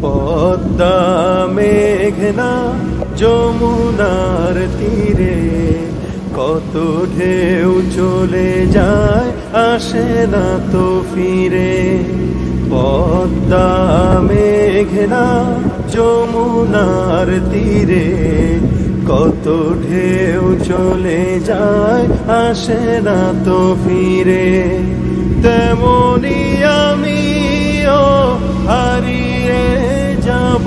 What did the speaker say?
পদ্মা মেঘনা যমুনার তীরে কত ঢেউ চলে যায় আসে না তো ফিরে। পদ্মা মেঘনা যমুনার তীরে কত ঢেউ চলে যায় আসে না তো ফিরে। তেমনি আমিও হারিয়ে যাব